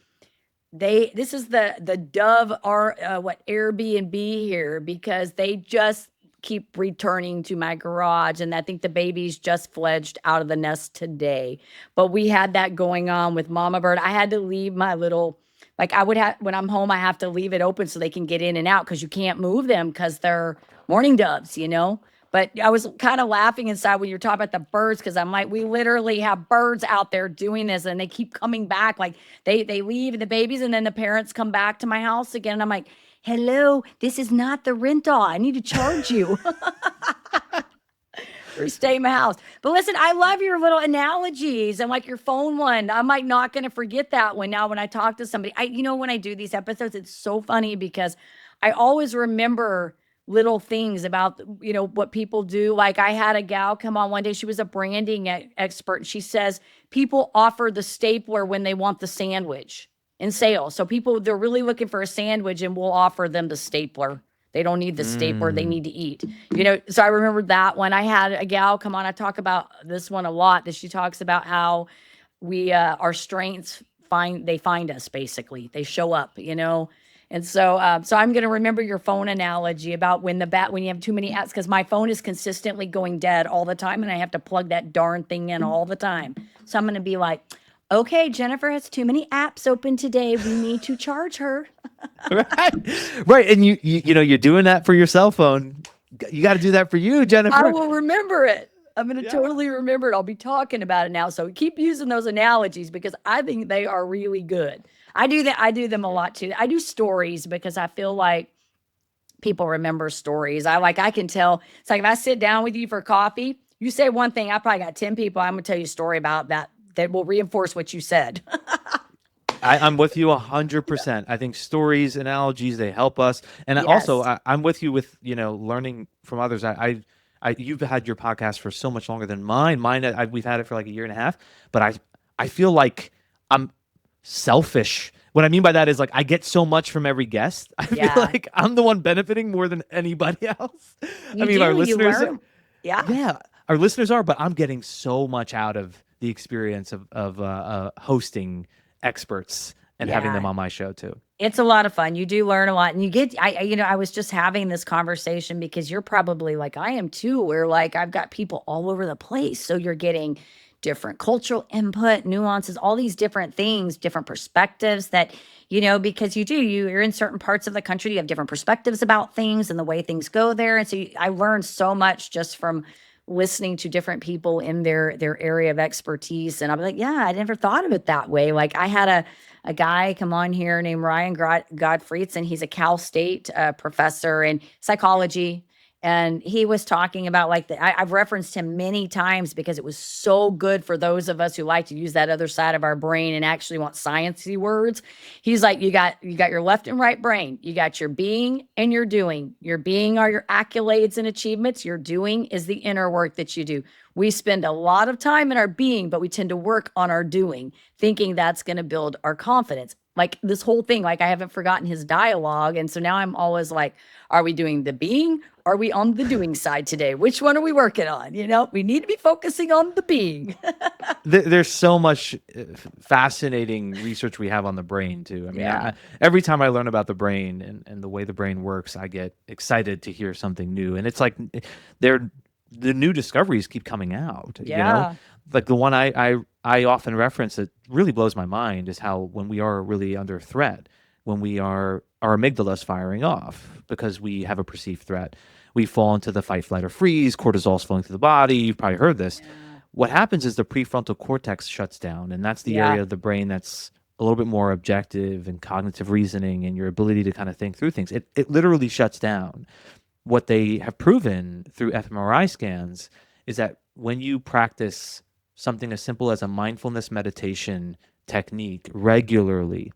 this is the dove Airbnb here because they just keep returning to my garage, and I think the babies just fledged out of the nest today. But we had that going on with mama bird. I had to leave my little, like, I would have, when I'm home, I have to leave it open so they can get in and out because you can't move them because they're mourning doves, you know. But I was kind of laughing inside when you're talking about the birds because I'm like, we literally have birds out there doing this and they keep coming back. Like they leave the babies and then the parents come back to my house again. And I'm like, hello, this is not the rental. I need to charge you or stay in my house. But listen, I love your little analogies and like your phone one. I'm like not going to forget that one now when I talk to somebody. When I do these episodes, it's so funny because I always remember little things about, what people do. Like I had a gal come on one day. She was a branding expert. She says people offer the stapler when they want the sandwich in sales. So they're really looking for a sandwich and we'll offer them the stapler. They don't need the stapler. They need to eat, So I remember that one. I had a gal come on. I talk about this one a lot, that she talks about how our strengths find us basically. They show up, And so I'm going to remember your phone analogy about when you have too many apps, because my phone is consistently going dead all the time and I have to plug that darn thing in all the time. So I'm going to be like, okay, Jennifer has too many apps open today. We need to charge her. Right. And you're doing that for your cell phone. You got to do that for you, Jennifer. I will remember it. I'm going to totally remember it. I'll be talking about it now. So keep using those analogies because I think they are really good. I do that. I do them a lot too. I do stories because I feel like people remember stories. I can tell. It's like if I sit down with you for coffee, you say one thing, I probably got 10 people I'm going to tell you a story about that will reinforce what you said. I'm with you 100%. I think stories, analogies, they help us. And also, I'm with you with, learning from others. You've had your podcast for so much longer than mine. We've had it for like a year and a half, but I feel like I'm selfish. What I mean by that is like I get so much from every guest. I feel like I'm the one benefiting more than anybody else. Our listeners, our listeners are, but I'm getting so much out of the experience of hosting experts and having them on my show too. It's a lot of fun. You do learn a lot, and you get. I was just having this conversation because you're probably like I am too, where like I've got people all over the place, so you're getting different cultural input, nuances, all these different things, different perspectives that, because you're in certain parts of the country, you have different perspectives about things and the way things go there. And so I learned so much just from listening to different people in their area of expertise. And I'll be like, yeah, I never thought of it that way. Like I had a guy come on here named Ryan Godfriedson, and he's a Cal State professor in psychology. And he was talking about I've referenced him many times because it was so good for those of us who like to use that other side of our brain and actually want sciencey words. He's like, you got your left and right brain. You got your being and your doing. Your being are your accolades and achievements. Your doing is the inner work that you do. We spend a lot of time in our being, but we tend to work on our doing, thinking that's going to build our confidence. Like this whole thing, like I haven't forgotten his dialogue. And so now I'm always like, are we doing the being? Are we on the doing side today? Which one are we working on? We need to be focusing on the being. There's so much fascinating research we have on the brain too. Every time I learn about the brain and the way the brain works, I get excited to hear something new. And it's like the new discoveries keep coming out. Like the one I often reference that really blows my mind is how when we are really under threat, when our amygdala's firing off because we have a perceived threat, we fall into the fight, flight, or freeze. Cortisol's flowing through the body. You've probably heard this. Yeah. What happens is the prefrontal cortex shuts down, and that's the area of the brain that's a little bit more objective and cognitive reasoning and your ability to kind of think through things. It literally shuts down. What they have proven through fMRI scans is that when you practice something as simple as a mindfulness meditation technique regularly,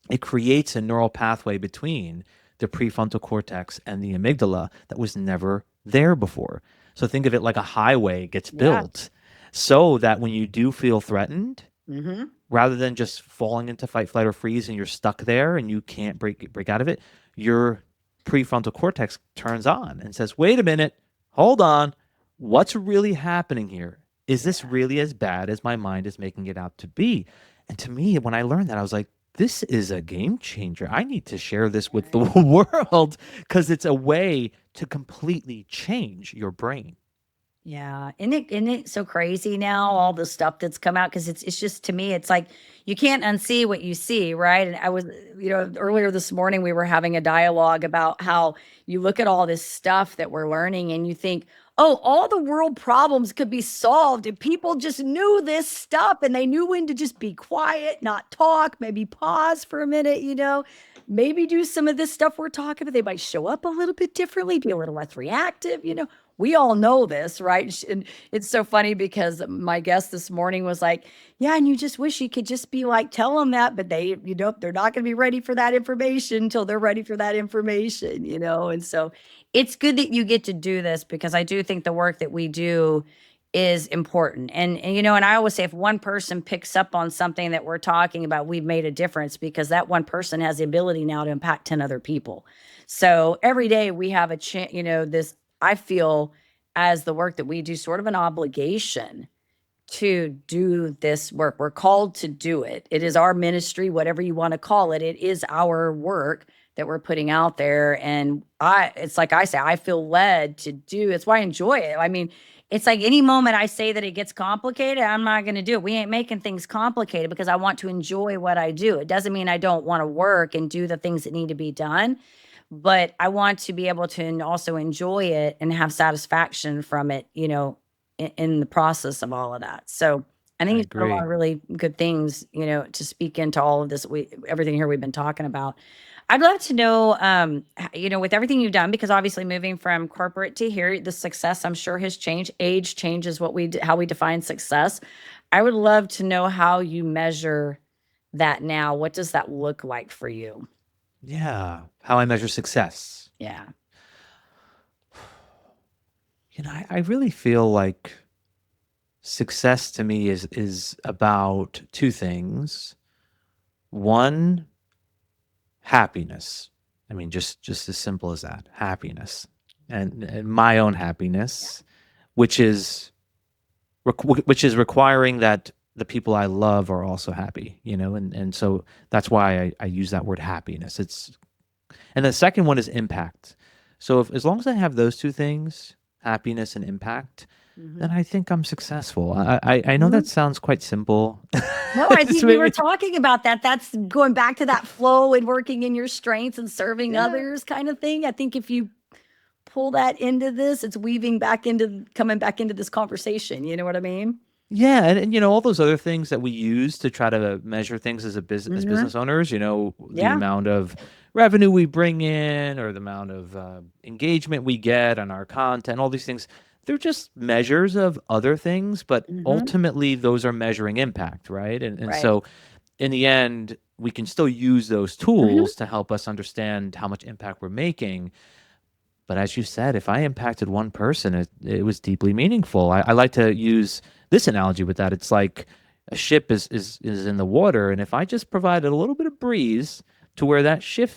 it creates a neural pathway between the prefrontal cortex and the amygdala that was never there before. So think of it like a highway gets built so that when you do feel threatened, rather than just falling into fight, flight, or freeze and you're stuck there and you can't break out of it, your prefrontal cortex turns on and says, wait a minute, hold on, what's really happening here? Is this really as bad as my mind is making it out to be? And to me, when I learned that, I was like, this is a game changer. I need to share this with the Right. world because it's a way to completely change your brain. Yeah, isn't it so crazy now, all the stuff that's come out? Because it's just, to me, it's like you can't unsee what you see, right? And I was, earlier this morning we were having a dialogue about how you look at all this stuff that we're learning and you think, oh, all the world problems could be solved if people just knew this stuff and they knew when to just be quiet, not talk, maybe pause for a minute, maybe do some of this stuff we're talking about. They might show up a little bit differently, be a little less reactive. We all know this, right? And it's so funny because my guest this morning was like, yeah, and you just wish you could just be like, tell them that, but they're not going to be ready for that information until they're ready for that information. And so it's good that you get to do this because I do think the work that we do is important. And I always say if one person picks up on something that we're talking about, we've made a difference because that one person has the ability now to impact 10 other people. So every day we have a chance, this, I feel, as the work that we do, sort of an obligation to do this work. We're called to do it. It is our ministry, whatever you want to call it. It is our work that we're putting out there. And it's like I say, I feel led to do. It's why I enjoy it. I mean, it's like any moment I say that it gets complicated, I'm not going to do it. We ain't making things complicated because I want to enjoy what I do. It doesn't mean I don't want to work and do the things that need to be done, but I want to be able to also enjoy it and have satisfaction from it, in the process of all of that. So I think I it's got a lot agree. of really good things, to speak into all of this. Everything here we've been talking about. I'd love to know, with everything you've done, because obviously moving from corporate to here, the success I'm sure has changed. Age changes how we define success. I would love to know how you measure that now. What does that look like for you? Yeah. How I measure success. Yeah. I really feel like success to me is about two things. One, happiness. I mean, just as simple as that, happiness, and my own happiness, which is which is requiring that the people I love are also happy, and so that's why I use that word happiness. And the second one is impact. So as long as I have those two things, happiness and impact, Mhm. then I think I'm successful. I know Mhm. that sounds quite simple. No, I It's think we were maybe, talking about that. That's going back to that flow and working in your strengths and serving yeah. others kind of thing. I think if you pull that into this, it's weaving back into coming back into this conversation. You know what I mean? Yeah, and all those other things that we use to try to measure things as Mhm. business owners, the Yeah. amount of revenue we bring in or the amount of engagement we get on our content, all these things, they're just measures of other things, but Mhm. ultimately those are measuring impact, right? And Right. so in the end, we can still use those Mhm. tools to help us understand how much impact we're making. But as you said, if I impacted one person, it was deeply meaningful. I like to use this analogy with that. It's like a ship is in the water, and if I just provided a little bit of breeze to where that ship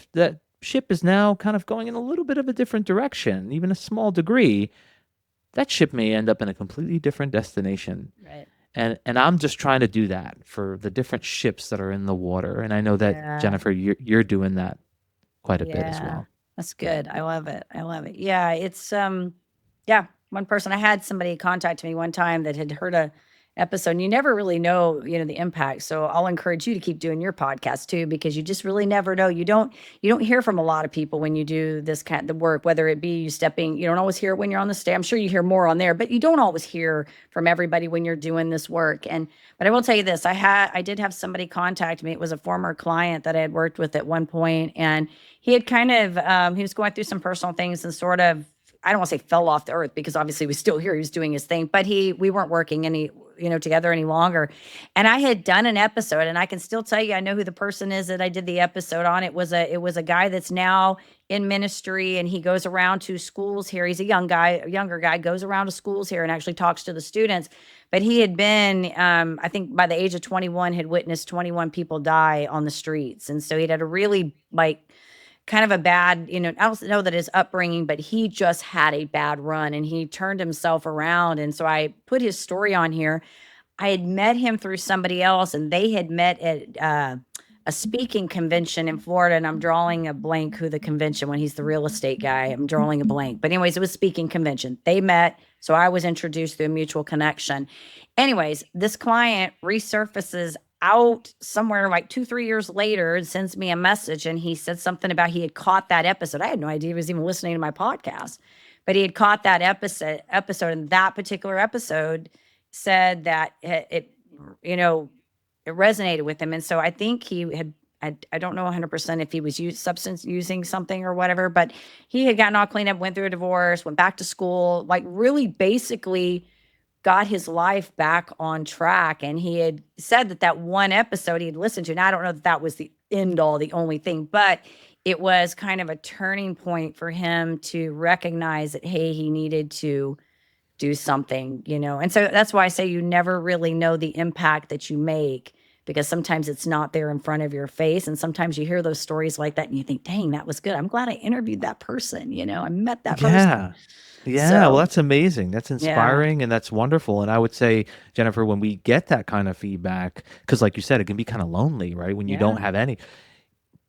is now kind of going in a little bit of a different direction, even a small degree, that ship may end up in a completely different destination. Right. And I'm just trying to do that for the different ships that are in the water. And I know that Yeah. Jennifer, you're doing that quite a bit as Yeah. well. That's good. I love it. I love it. Yeah, yeah, one person, I had somebody contact me one time that had heard a episode, and you never really know, the impact. So I'll encourage you to keep doing your podcast too, because you just really never know. You don't hear from a lot of people when you do this kind of the work, whether it be you don't always hear it when you're on the stage. I'm sure you hear more on there, but you don't always hear from everybody when you're doing this work. But I will tell you this, I did have somebody contact me. It was a former client that I had worked with at one point, and he had kind of he was going through some personal things and sort of, I don't want to say fell off the earth because obviously he was still here. He was doing his thing, but we weren't working together any longer. And I had done an episode, and I can still tell you, I know who the person is that I did the episode on. It was a guy that's now in ministry, and he goes around to schools here. He's a younger guy, goes around to schools here and actually talks to the students. But he had been, I think by the age of 21, had witnessed 21 people die on the streets. And so he'd had a really like kind of a bad, I don't know that his upbringing, but he just had a bad run and he turned himself around. And so I put his story on here. I had met him through somebody else, and they had met at a speaking convention in Florida. And I'm drawing a blank who the convention, when he's the real estate guy, I'm drawing a blank. But anyways, it was speaking convention. They met, so I was introduced through a mutual connection. Anyways, this client resurfaces out somewhere like 2-3 years later and sends me a message, and he said something about he had caught that episode. I had no idea he was even listening to my podcast, but he had caught that episode, and that particular episode said that it resonated with him. And so I think he had, I don't know 100% if he was substance using something or whatever, but he had gotten all cleaned up, went through a divorce, went back to school, like really basically got his life back on track. And he had said that one episode he had listened to, and I don't know that that was the end all, the only thing, but it was kind of a turning point for him to recognize that, hey, he needed to do something, And so that's why I say you never really know the impact that you make, because sometimes it's not there in front of your face. And sometimes you hear those stories like that and you think, dang, that was good. I'm glad I interviewed that person. I met that person. Yeah. Yeah. Well, So, that's amazing. That's yeah. inspiring and that's wonderful. And I would say, Jennifer, when we get that kind of feedback, because like you said, it can be kind of lonely, right? When you don't have any,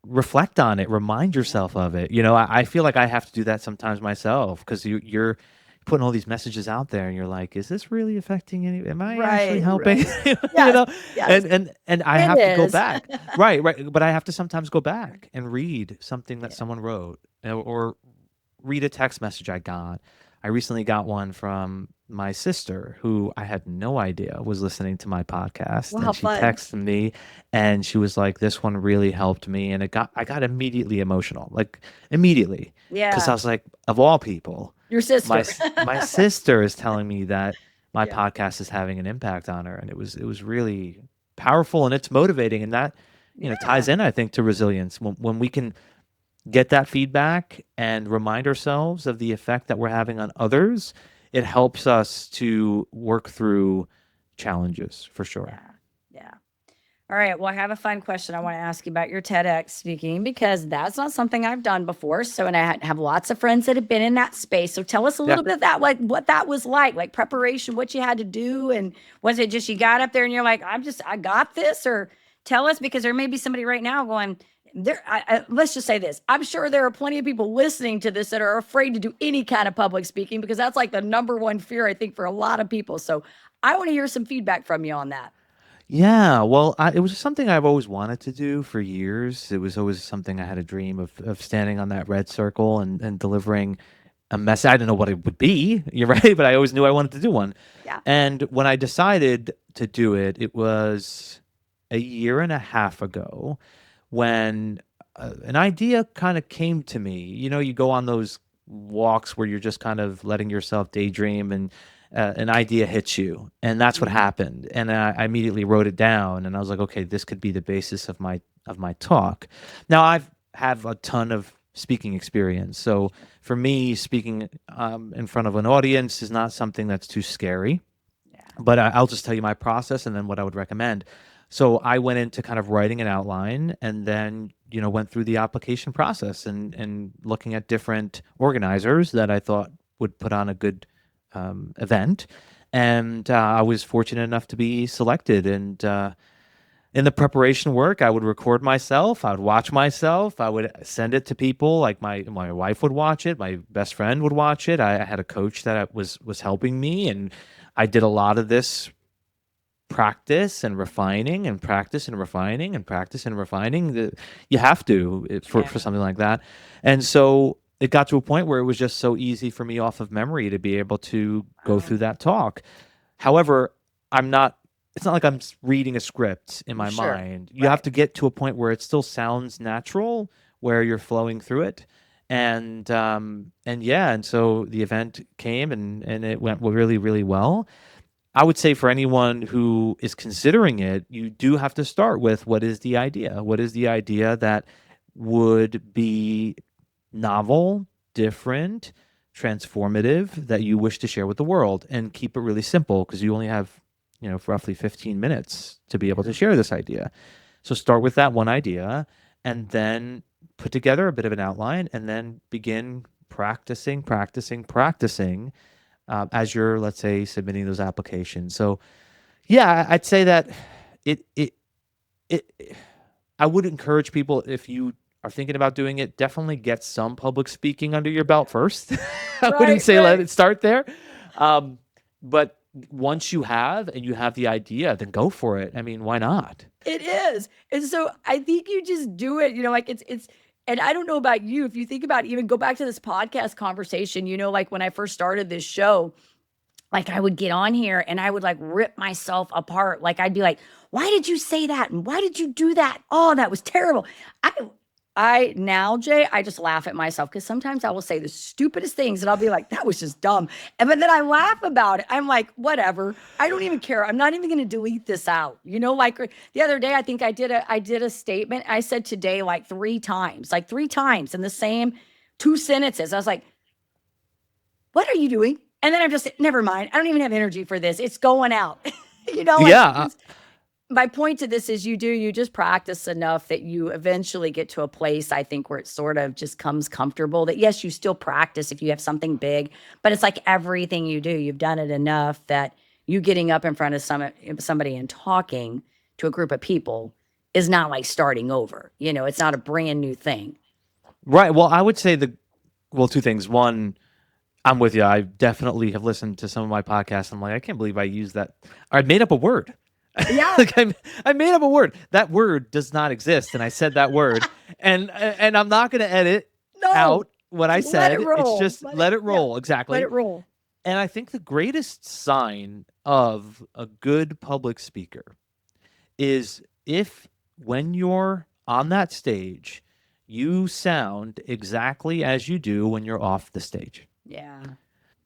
reflect on it, remind yourself of it. I feel like I have to do that sometimes myself, because you're putting all these messages out there and you're like, is this really affecting any, am I actually helping? Yes, yes. And I It have to go is. back. Right. But I have to sometimes go back and read something that someone wrote, or read a text message I got. I recently got one from my sister, who I had no idea was listening to my podcast. Wow, And she fun. texted me and she was like, this one really helped me. And I got immediately emotional, like immediately. Because I Yeah. was like, of all people, Your sister. my sister is telling me that my Yeah. podcast is having an impact on her. And it was really powerful and it's motivating. And that, ties in, I think, to resilience. When we can get that feedback and remind ourselves of the effect that we're having on others, it helps us to work through challenges for sure. Yeah. All right. Well, I have a fun question I want to ask you about your TEDx speaking, because that's not something I've done before. So, and I have lots of friends that have been in that space. So tell us a little bit of that, like what that was like preparation, what you had to do. And was it just you got up there and you're like, I got this? Or tell us, because there may be somebody right now going, let's just say this. I'm sure there are plenty of people listening to this that are afraid to do any kind of public speaking, because that's like the number one fear, I think, for a lot of people. So I want to hear some feedback from you on that. Yeah, well, it was something I've always wanted to do for years. It was always something I had a dream of standing on that red circle and delivering a message. I didn't know what it would be, you're right, but I always knew I wanted to do one. Yeah. And when I decided to do it, it was a year and a half ago when an idea kind of came to me. You go on those walks where you're just kind of letting yourself daydream, and an idea hits you, and that's what happened. And I immediately wrote it down, and I was like, okay, this could be the basis of my talk. Now I've have a ton of speaking experience, so for me, speaking in front of an audience is not something that's too scary. But I'll just tell you my process and then what I would recommend. So I went into kind of writing an outline, and then went through the application process and looking at different organizers that I thought would put on a good event. And I was fortunate enough to be selected. And in the preparation work, I would record myself. I would watch myself. I would send it to people. Like my wife would watch it. My best friend would watch it. I had a coach that was helping me, and I did a lot of this practice and refining and practice and refining and practice and refining. You have to for something like that. And so it got to a point where it was just so easy for me off of memory to be able to go through that talk. However, it's not like I'm reading a script in my mind. You have to get to a point where it still sounds natural, where you're flowing through it. And so the event came and it went really, really well. I would say for anyone who is considering it, you do have to start with, what is the idea? What is the idea that would be novel, different, transformative, that you wish to share with the world? And keep it really simple, because you only have, roughly 15 minutes to be able to share this idea. So start with that one idea, and then put together a bit of an outline, and then begin practicing as you're, let's say, submitting those applications. So yeah, I'd say that it it it I would encourage people, if you are thinking about doing it, definitely get some public speaking under your belt first. I wouldn't Right, say let right. it start there. Um, but once you have and you have the idea, then go for it. I mean, why not? It is. And so I think you just do it, like and I don't know about you, if you think about even go back to this podcast conversation, like when I first started this show, like I would get on here and I would like rip myself apart. Like I'd be like, why did you say that? And why did you do that? Oh, that was terrible. I I now, Jay, I just laugh at myself because sometimes I will say the stupidest things and I'll be like, that was just dumb. And but then I laugh about it. I'm like, whatever. I don't even care. I'm not even going to delete this out. Like the other day, I think I did a statement. I said today like three times in the same two sentences. I was like, what are you doing? And then I'm just, never mind. I don't even have energy for this. It's going out. Like Yeah, my point to this is you just practice enough that you eventually get to a place, I think, where it sort of just comes comfortable that yes, you still practice if you have something big, but it's like everything you do, you've done it enough that you getting up in front of somebody and talking to a group of people is not like starting over. It's not a brand new thing. right. Well, I would say two things. One, I'm with you. I definitely have listened to some of my podcasts. I'm like, I can't believe I used that. I made up a word. Yeah. Like I made up a word. That word does not exist, and I said that word, and I'm not going to edit No. out what I Let it said. It's roll. just let it Yeah. roll. Let Exactly. it roll. And I think the greatest sign of a good public speaker is if, when you're on that stage, you sound exactly as you do when you're off the stage. Yeah.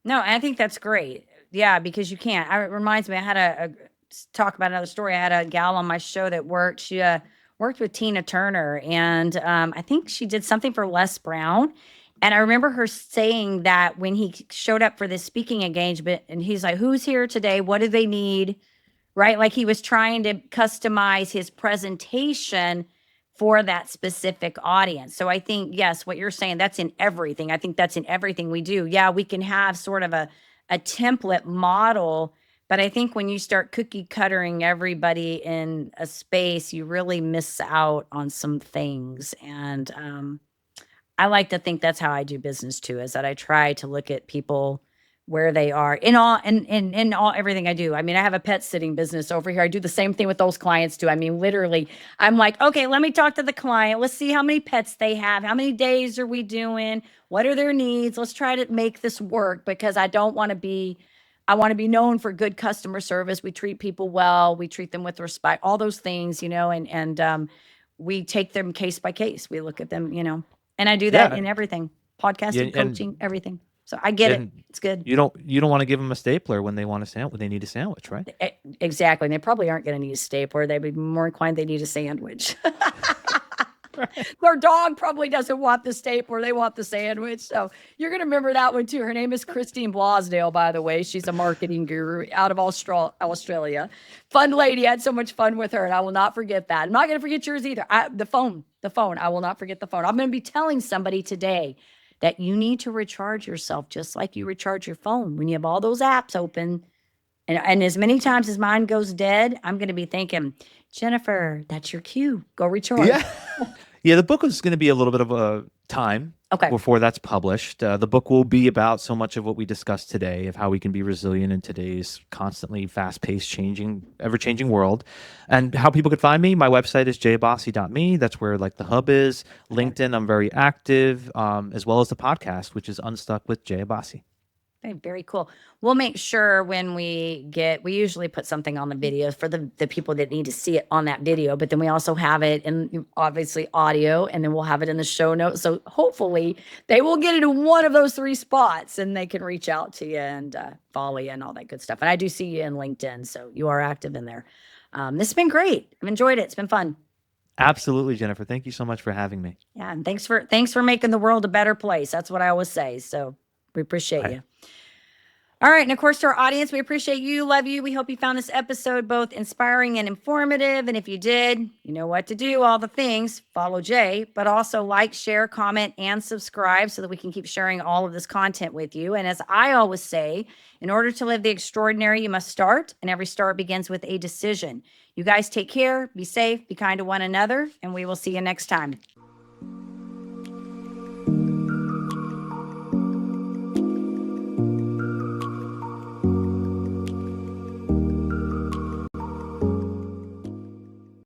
No, I think that's great. Yeah, because you can't. It reminds me, I had talk about another story. I had a gal on my show that worked. She worked with Tina Turner, and I think she did something for Les Brown. And I remember her saying that when he showed up for this speaking engagement, and he's like, "Who's here today? What do they need?" Right? Like he was trying to customize his presentation for that specific audience. So I think, yes, what you're saying, that's in everything. I think that's in everything we do. Yeah, we can have sort of a template model, but I think when you start cookie cuttering everybody in a space, you really miss out on some things. And I like to think that's how I do business too, is that I try to look at people where they are in all everything I do. I mean, I have a pet sitting business over here. I do the same thing with those clients too. I mean, literally, I'm like, okay, let me talk to the client. Let's see how many pets they have. How many days are we doing? What are their needs? Let's try to make this work because I want to be known for good customer service. We treat people well. We treat them with respect, all those things, and we take them case by case. We look at them, and I do that Yeah, in everything, yeah, podcasting, coaching, everything. So I get it. and It's good. you don't want to give them a stapler when they want a sandwich, when they need a sandwich, right? Exactly. And they probably aren't going to need a stapler. They'd be more inclined they need a sandwich. Their dog probably doesn't want the stapler. They want the sandwich. So you're going to remember that one too. Her name is Christine Blosdale, by the way. She's a marketing guru out of Australia. Fun lady. I had so much fun with her, and I will not forget that. I'm not going to forget yours either. The phone. I will not forget the phone. I'm going to be telling somebody today that you need to recharge yourself just like you recharge your phone. When you have all those apps open, and as many times as mine goes dead, I'm going to be thinking, Jennifer, that's your cue. Go recharge. Yeah. Yeah, the book is going to be a little bit of a time Okay. before that's published. The book will be about so much of what we discussed today, of how we can be resilient in today's constantly fast-paced, ever-changing world, and how people could find me. My website is jayabassi.me. That's where like the hub is. LinkedIn, I'm very active, as well as the podcast, which is Unstuck with Jay Abassi. Okay, very cool. We'll make sure when we usually put something on the video for the people that need to see it on that video, but then we also have it in obviously audio, and then we'll have it in the show notes. So hopefully they will get it in one of those three spots and they can reach out to you and follow you and all that good stuff. And I do see you in LinkedIn, so you are active in there. This has been great. I've enjoyed it. It's been fun. Absolutely, Jennifer. Thank you so much for having me. Yeah, and thanks for making the world a better place. That's what I always say. So we appreciate I, you. All right. And of course, to our audience, we appreciate you, love you. We hope you found this episode both inspiring and informative. And if you did, you know what to do, all the things. Follow Jay, but also like, share, comment, and subscribe so that we can keep sharing all of this content with you. And as I always say, in order to live the extraordinary, you must start, and every start begins with a decision. You guys take care, be safe, be kind to one another, and we will see you next time.